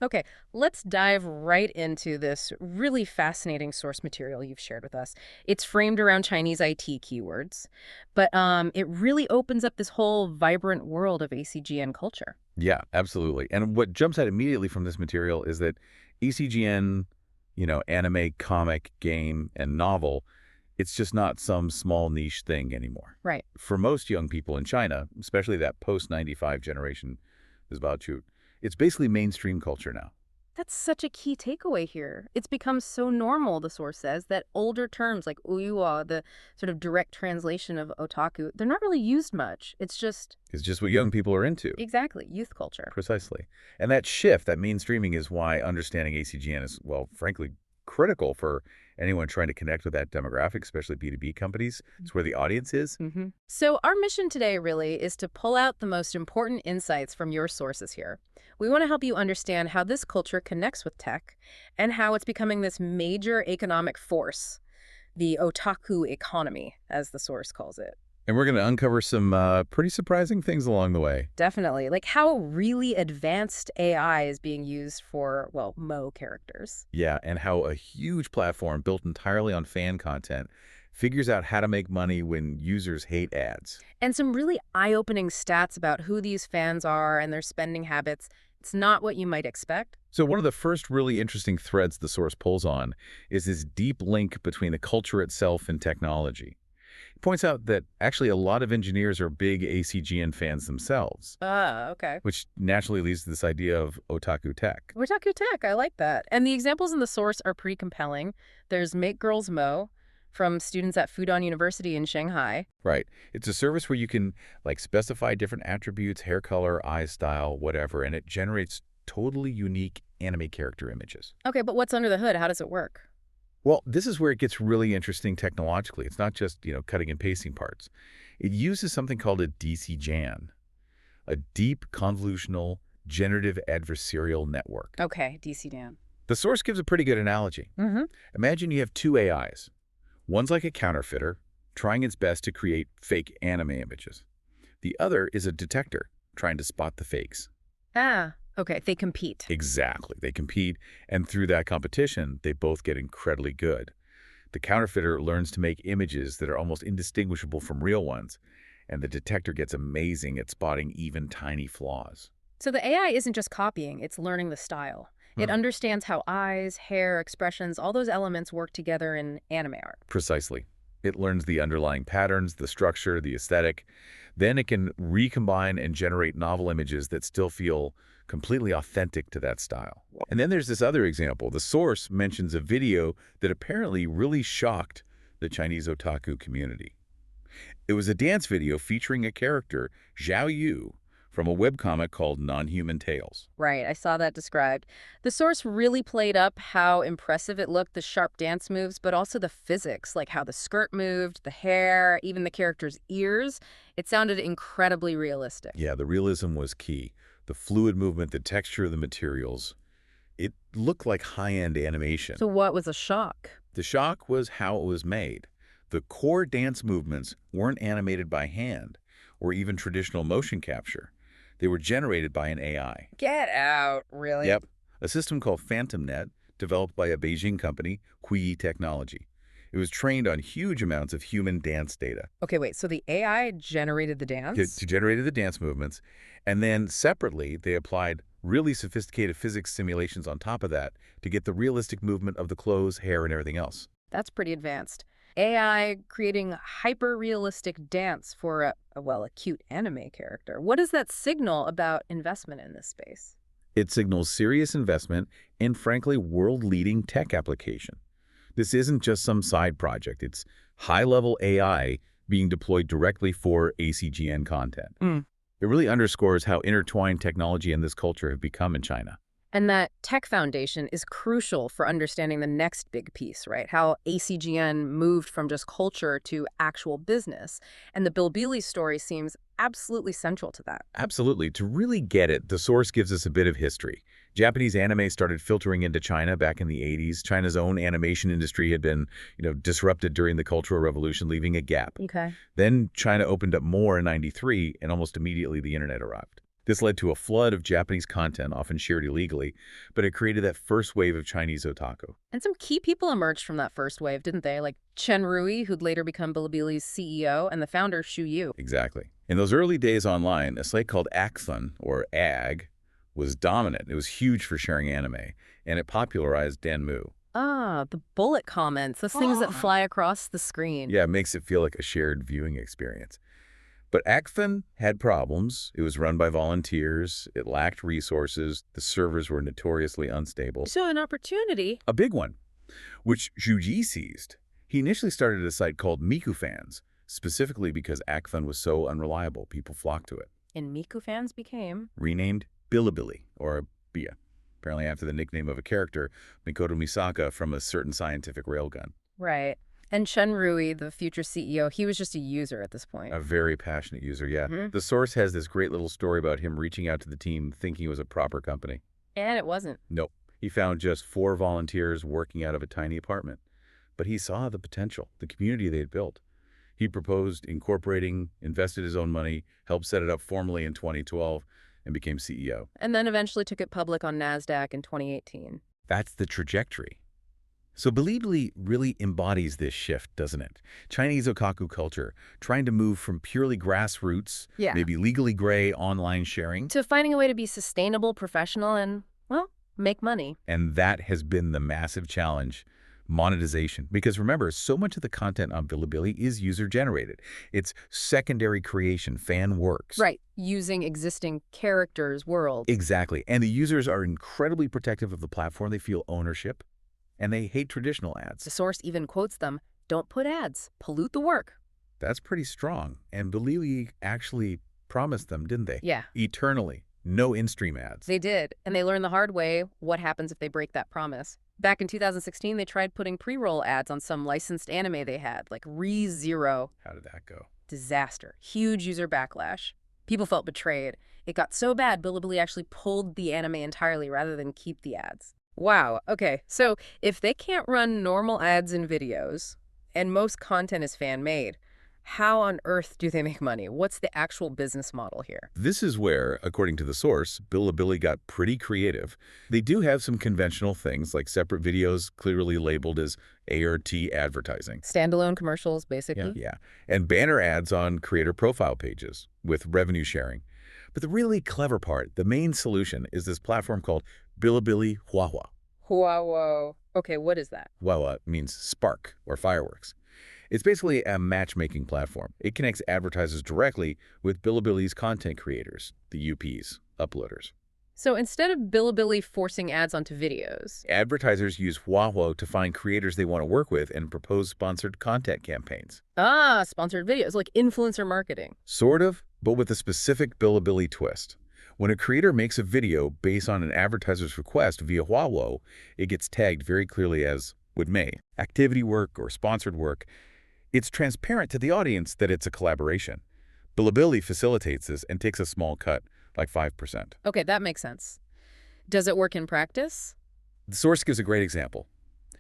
Okay, let's dive right into this really fascinating source material you've shared with us. It's framed around Chinese IT keywords, but it really opens up this whole vibrant world of ACGN culture. Yeah, absolutely. And what jumps out immediately from this material is that ACGN, anime, comic, game, and novel, it's just not some small niche thing anymore. Right. For most young people in China, especially that post-95 generation is about to, it's basically mainstream culture now. That's such a key takeaway here. It's become so normal, the source says, that older terms like uyuwa, the sort of direct translation of otaku, they're not really used much. It's just, It's just what young people are into. exactly, youth culture. Precisely. And that shift, that mainstreaming, is why understanding ACGN is, well, frankly, critical for anyone trying to connect with that demographic, especially B2B companies. It's where the audience is. So our mission today really is to pull out the most important insights from your sources here. We want to help you understand how this culture connects with tech and how it's becoming this major economic force, the otaku economy, as the source calls it. And we're going to uncover some pretty surprising things along the way. Definitely. Like how really advanced AI is being used for, well, Mo characters. Yeah, and how a huge platform built entirely on fan content figures out how to make money when users hate ads. And some really eye-opening stats about who these fans are and their spending habits. It's not what you might expect. So one of the first really interesting threads the source pulls on is this deep link between the culture itself and technology. It points out that actually a lot of engineers are big ACGN fans themselves, Ah, okay. which naturally leads to this idea of otaku tech. Otaku tech, I like that. And the examples in the source are pretty compelling. There's Make Girls Mo from students at Fudan University in Shanghai. Right. It's a service where you can specify different attributes, hair color, eye style, whatever, and it generates totally unique anime character images. Okay, but what's under the hood? How does it work? Well, this is where it gets really interesting technologically. It's not just, cutting and pasting parts. It uses something called a DCGAN, a deep convolutional generative adversarial network. Okay, DC Dan. The source gives a pretty good analogy. Mm-hmm. Imagine you have two AIs. One's like a counterfeiter, trying its best to create fake anime images. The other is a detector, trying to spot the fakes. Ah, okay, they compete. Exactly. They compete, and through that competition, they both get incredibly good. The counterfeiter learns to make images that are almost indistinguishable from real ones, and the detector gets amazing at spotting even tiny flaws. So the AI isn't just copying, it's learning the style. It understands how eyes, hair, expressions, all those elements work together in anime art. Precisely. It learns the underlying patterns, the structure, the aesthetic. Then it can recombine and generate novel images that still feel completely authentic to that style. And then there's this other example. The source mentions a video that apparently really shocked the Chinese otaku community. It was a dance video featuring a character, Zhao Yu, from a webcomic called Non-Human Tales. Right, I saw that described. The source really played up how impressive it looked, the sharp dance moves, but also the physics, like how the skirt moved, the hair, even the character's ears. It sounded incredibly realistic. Yeah, the realism was key. The fluid movement, the texture of the materials. It looked like high-end animation. So what was a shock? The shock was how it was made. The core dance movements weren't animated by hand or even traditional motion capture. They were generated by an AI. Get out, really? Yep, a system called PhantomNet, developed by a Beijing company, Qiyi Technology. It was trained on huge amounts of human dance data. Okay, wait, so the AI generated the dance? To generate the dance movements, and then separately, they applied really sophisticated physics simulations on top of that to get the realistic movement of the clothes, hair, and everything else. That's pretty advanced. AI creating hyper-realistic dance for a cute anime character. What does that signal about investment in this space? It signals serious investment and, frankly, world-leading tech application. This isn't just some side project. It's high-level AI being deployed directly for ACGN content. It really underscores how intertwined technology and this culture have become in China. And that tech foundation is crucial for understanding the next big piece, right? How ACGN moved from just culture to actual business. And the Bilibili story seems absolutely central to that. Absolutely. To really get it, the source gives us a bit of history. Japanese anime started filtering into China back in the 80s. China's own animation industry had been, disrupted during the Cultural Revolution, leaving a gap. Okay. Then China opened up more in '93, and almost immediately the internet arrived. This led to a flood of Japanese content, often shared illegally, but it created that first wave of Chinese otaku. And some key people emerged from that first wave, didn't they? Like Chen Rui, who'd later become Bilibili's CEO, and the founder, Shu Yu. Exactly. In those early days online, a site called Axon, or AG, was dominant. It was huge for sharing anime, and it popularized Danmu. Ah, the bullet comments, those things that fly across the screen. Yeah, it makes it feel like a shared viewing experience. But Axon had problems. It was run by volunteers. It lacked resources. The servers were notoriously unstable. So an opportunity. A big one, which Zhuji seized. He initially started a site called Miku Fans, specifically because Axon was so unreliable. People flocked to it. And Miku fans became... Renamed Bilibili, or Bia, apparently after the nickname of a character, Mikoto Misaka, from a certain scientific railgun. Right. And Chen Rui, the future CEO, he was just a user at this point. A very passionate user, yeah. The source has this great little story about him reaching out to the team thinking it was a proper company. And it wasn't. Nope. He found just 4 volunteers working out of a tiny apartment. But he saw the potential, the community they had built. He proposed incorporating, invested his own money, helped set it up formally in 2012, and became CEO. And then eventually took it public on NASDAQ in 2018. That's the trajectory. So Bilibili really embodies this shift, doesn't it? Chinese otaku culture, trying to move from purely grassroots, maybe legally gray online sharing, to finding a way to be sustainable, professional, and, well, make money. And that has been the massive challenge. Monetization. Because remember, so much of the content on Bilibili is user-generated. It's secondary creation, fan works. Right. Using existing characters, worlds. Exactly. And the users are incredibly protective of the platform. They feel ownership. And they hate traditional ads. The source even quotes them, "Don't put ads, pollute the work." That's pretty strong. And Bilibili actually promised them, didn't they? Yeah. Eternally. No in-stream ads. They did. And they learned the hard way what happens if they break that promise. Back in 2016, they tried putting pre-roll ads on some licensed anime they had, like ReZero. How did that go? Disaster. Huge user backlash. People felt betrayed. It got so bad, Bilibili actually pulled the anime entirely rather than keep the ads. Wow. Okay, so if they can't run normal ads in videos, and most content is fan-made, how on earth do they make money? What's the actual business model here? This is where, according to the source, Bilibili got pretty creative. They do have some conventional things, like separate videos clearly labeled as A or T advertising. Standalone commercials, basically? Yeah. And banner ads on creator profile pages with revenue sharing. But the really clever part, the main solution, is this platform called Bilibili Huahua. Huahua. Okay, what is that? Huahua means spark or fireworks. It's basically a matchmaking platform. It connects advertisers directly with Bilibili's content creators, the UPs, uploaders. So instead of Bilibili forcing ads onto videos, advertisers use Huahua to find creators they want to work with and propose sponsored content campaigns. Ah, sponsored videos, like influencer marketing. Sort of, but with a specific Bilibili twist. When a creator makes a video based on an advertiser's request via Huahua, it gets tagged very clearly as would may, activity work or sponsored work. It's transparent to the audience that it's a collaboration. Bilibili facilitates this and takes a small cut, like 5%. Okay, that makes sense. Does it work in practice? The source gives a great example.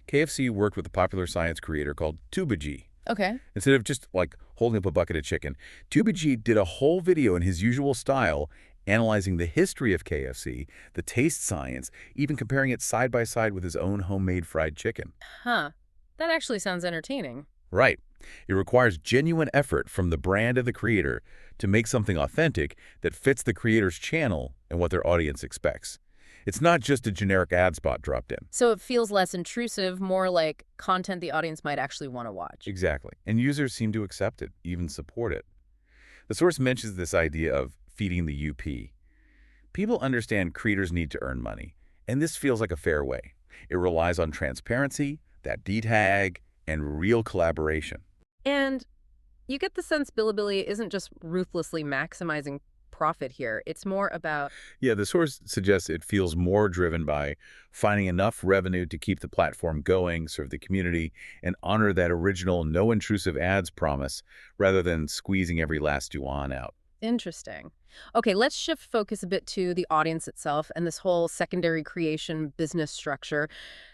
KFC worked with a popular science creator called Tubaji. Okay. Instead of just like holding up a bucket of chicken, Tubaji did a whole video in his usual style, analyzing the history of KFC, the taste science, even comparing it side by side with his own homemade fried chicken. Huh. That actually sounds entertaining. Right. It requires genuine effort from the brand of the creator to make something authentic that fits the creator's channel and what their audience expects. It's not just a generic ad spot dropped in. So it feels less intrusive, more like content the audience might actually want to watch. Exactly. And users seem to accept it, even support it. The source mentions this idea of feeding the UP. People understand creators need to earn money, and this feels like a fair way. It relies on transparency, that D-tag, and real collaboration. And you get the sense Bilibili isn't just ruthlessly maximizing profit here. It's more about... Yeah, the source suggests it feels more driven by finding enough revenue to keep the platform going, serve the community, and honor that original no-intrusive ads promise rather than squeezing every last yuan out. Interesting. Okay, let's shift focus a bit to the audience itself and this whole secondary creation business structure.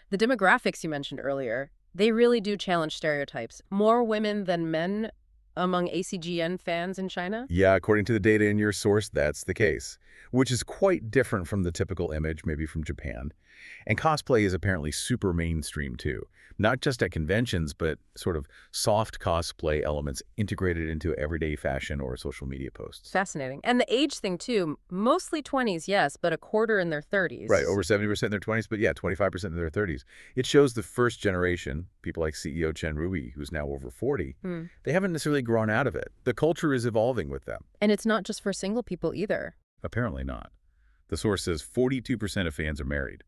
The demographics you mentioned earlier, they really do challenge stereotypes. More women than men among ACGN fans in China? Yeah, according to the data in your source, that's the case, which is quite different from the typical image, maybe from Japan. And cosplay is apparently super mainstream too, not just at conventions, but sort of soft cosplay elements integrated into everyday fashion or social media posts. Fascinating. And the age thing, too. Mostly 20s, yes, but a quarter in their Right, 30s. over 70% in their 20s, but yeah, 25% in their 30s. It shows the first generation, people like CEO Chen Rui, who's now over 40, Hmm. they haven't necessarily grown out of it. The culture is evolving with them. And it's not just for single people either. Apparently not. The source says 42% of fans are married.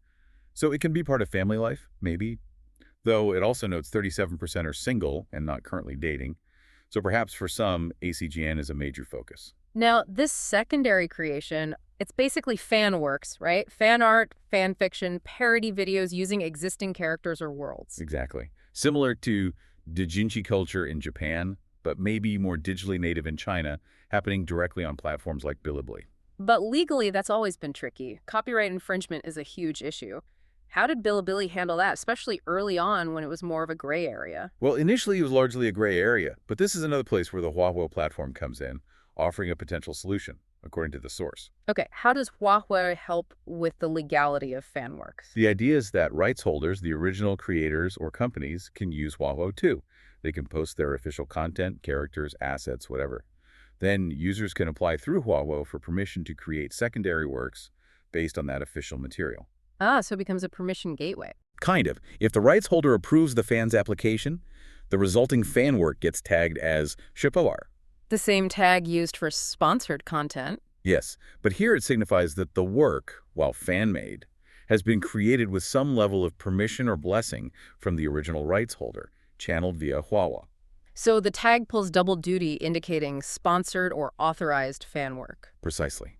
So it can be part of family life, maybe, though it also notes 37% are single and not currently dating. So perhaps for some, ACGN is a major focus. Now, this secondary creation, it's basically fan works, right? Fan art, fan fiction, parody videos using existing characters or worlds. Exactly. Similar to doujinshi culture in Japan, but maybe more digitally native in China, happening directly on platforms like Bilibili. But legally, that's always been tricky. Copyright infringement is a huge issue. How did Bilibili handle that, especially early on when it was more of a gray area? Well, initially it was largely a gray area, but this is another place where the Huawei platform comes in, offering a potential solution, according to the source. Okay, how does Huawei help with the legality of fan works? The idea is that rights holders, the original creators or companies, can use Huawei too. They can post their official content, characters, assets, whatever. Then users can apply through Huawei for permission to create secondary works based on that official material. Ah, so it becomes a permission gateway. Kind of. If the rights holder approves the fan's application, the resulting fan work gets tagged as Shipawar. The same tag used for sponsored content. Yes, but here it signifies that the work, while fan-made, has been created with some level of permission or blessing from the original rights holder, channeled via Huawei. So the tag pulls double duty, indicating sponsored or authorized fan work. Precisely.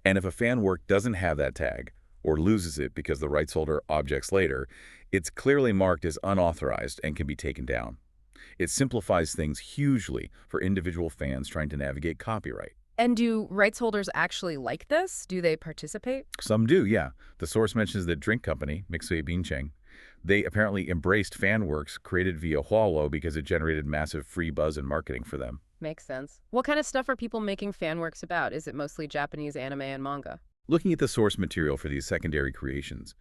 And if a fan work doesn't have that tag, or loses it because the rights holder objects later, it's clearly marked as unauthorized and can be taken down. It simplifies things hugely for individual fans trying to navigate copyright. And do rights holders actually like this? Do they participate? Some do, yeah. The source mentions that drink company, Mixue Bincheng, they apparently embraced fan works created via Huawei because it generated massive free buzz and marketing for them. Makes sense. What kind of stuff are people making fan works about? Is it mostly Japanese anime and manga? Looking at the source material for these secondary creations,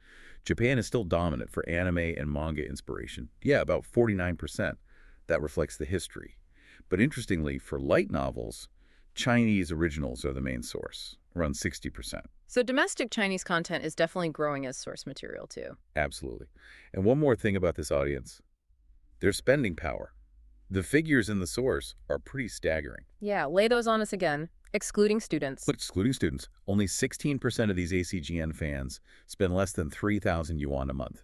Japan is still dominant for anime and manga inspiration. Yeah, about 49%. That reflects the history. But interestingly, for light novels, Chinese originals are the main source, around 60%. So domestic Chinese content is definitely growing as source material too. Absolutely. And one more thing about this audience. Their spending power. The figures in the source are pretty staggering. Yeah, lay those on us again. Excluding students. Excluding students, only 16% of these ACGN fans spend less than 3,000 yuan a month.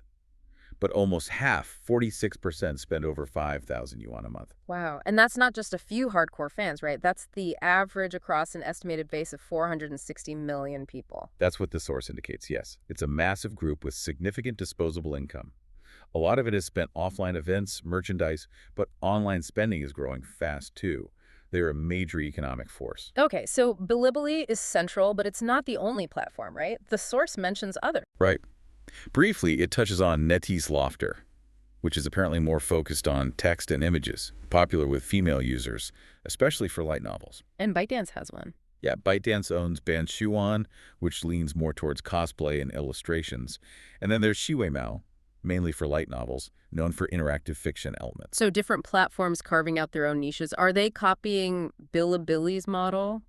But almost half, 46%, spend over 5,000 yuan a month. Wow. And that's not just a few hardcore fans, right? That's the average across an estimated base of 460 million people. That's what the source indicates, yes. It's a massive group with significant disposable income. A lot of it is spent offline events, merchandise, but online spending is growing fast too. They're a major economic force. Okay, so Bilibili is central, but it's not the only platform, right? The source mentions others. Right. Briefly, it touches on NetEase Lofter, which is apparently more focused on text and images, popular with female users, especially for light novels. And ByteDance has one. Yeah, ByteDance owns Ban Shuan, which leans more towards cosplay and illustrations. And then there's Shiwei mainly for light novels, known for interactive fiction elements. So different platforms carving out their own niches. Are they copying Bilibili's model?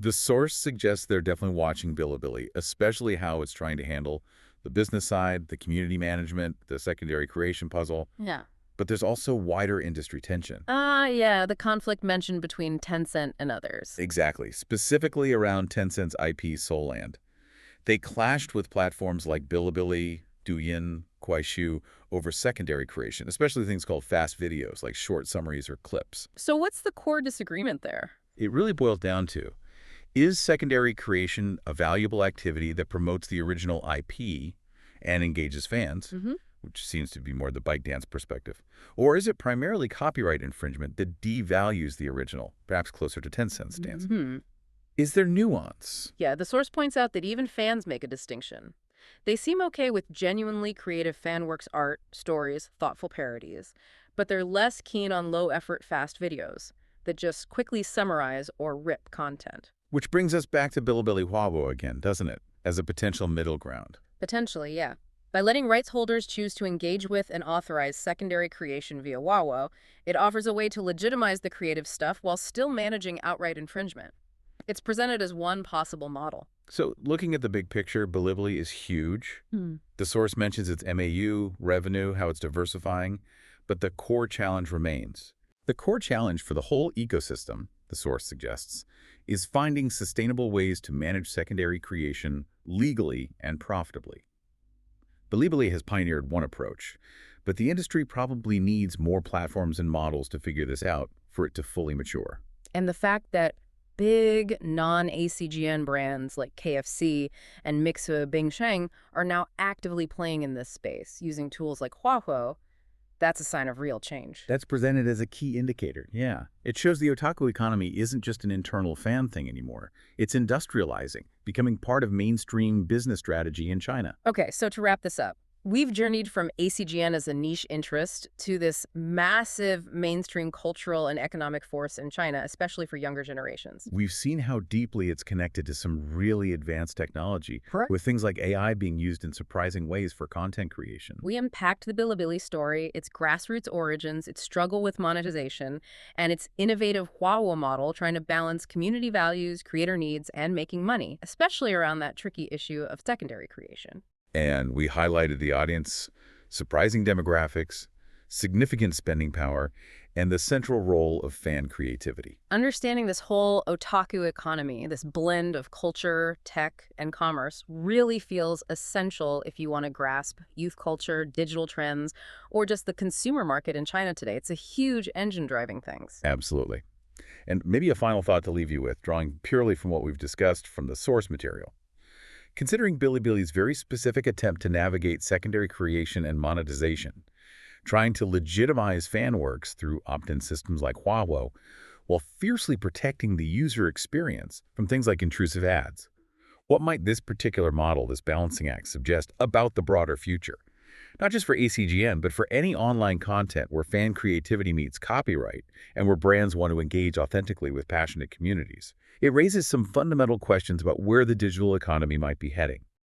The source suggests they're definitely watching Bilibili, especially how it's trying to handle the business side, the community management, the secondary creation puzzle. Yeah. But there's also wider industry tension. Yeah, the conflict mentioned between Tencent and others. Exactly, specifically around Tencent's IP Soulland. They clashed with platforms like Bilibili, Douyin, Kuaishou over secondary creation, especially things called fast videos like short summaries or clips. So what's the core disagreement there? It really boils down to, is secondary creation a valuable activity that promotes the original IP and engages fans, which seems to be more the ByteDance perspective, or is it primarily copyright infringement that devalues the original, perhaps closer to Tencent's stance? Is there nuance? Yeah, the source points out that even fans make a distinction. They seem okay with genuinely creative fan works art, stories, thoughtful parodies, but they're less keen on low-effort, fast videos. that just quickly summarize or rip content. Which brings us back to Bilibili Huawei again, doesn't it? As a potential middle ground. Potentially, yeah. By letting rights holders choose to engage with and authorize secondary creation via WAWO, it offers a way to legitimize the creative stuff while still managing outright infringement. It's presented as one possible model. So looking at the big picture, Bilibili is huge. Hmm. The source mentions its MAU, revenue, how it's diversifying, but the core challenge remains. The core challenge for the whole ecosystem, the source suggests, is finding sustainable ways to manage secondary creation legally and profitably. Bilibili has pioneered one approach, but the industry probably needs more platforms and models to figure this out for it to fully mature. And the fact that big non-ACGN brands like KFC and Mixue Bingsheng are now actively playing in this space using tools like Huahua, that's a sign of real change. That's presented as a key indicator, yeah. It shows the otaku economy isn't just an internal fan thing anymore. It's industrializing, becoming part of mainstream business strategy in China. Okay, so to wrap this up, we've journeyed from ACGN as a niche interest to this massive mainstream cultural and economic force in China, especially for younger generations. We've seen how deeply it's connected to some really advanced technology, Correct. with things like AI being used in surprising ways for content creation. We unpacked the Bilibili story, its grassroots origins, its struggle with monetization, and its innovative Huawei model trying to balance community values, creator needs, and making money, especially around that tricky issue of secondary creation. And we highlighted the audience, surprising demographics, significant spending power, and the central role of fan creativity. Understanding this whole otaku economy, this blend of culture, tech, and commerce, really feels essential if you want to grasp youth culture, digital trends, or just the consumer market in China today. It's a huge engine driving things. Absolutely. And maybe a final thought to leave you with, drawing purely from what we've discussed from the source material. Considering Bilibili's very specific attempt to navigate secondary creation and monetization, trying to legitimize fan works through opt-in systems like Huawei, while fiercely protecting the user experience from things like intrusive ads. What might this particular model, this balancing act, suggest about the broader future? Not just for ACGN, but for any online content where fan creativity meets copyright and where brands want to engage authentically with passionate communities. It raises some fundamental questions about where the digital economy might be heading.